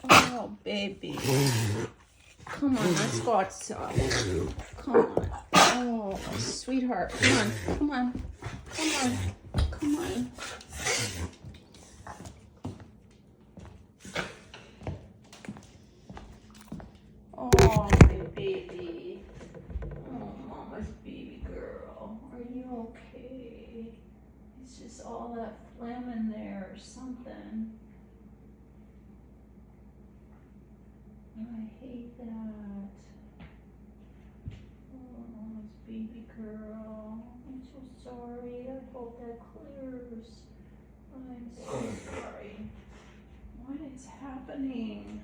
Oh, baby. Come on, let's go outside. Come on. Oh, sweetheart. Come on. Come on. Come on. Come on. Oh, my baby. Oh, mama's baby girl. Are you okay? It's just all that phlegm in there or something. I hate that. Oh, mama's baby girl. I'm so sorry. I hope that clears. I'm so sorry. What is happening?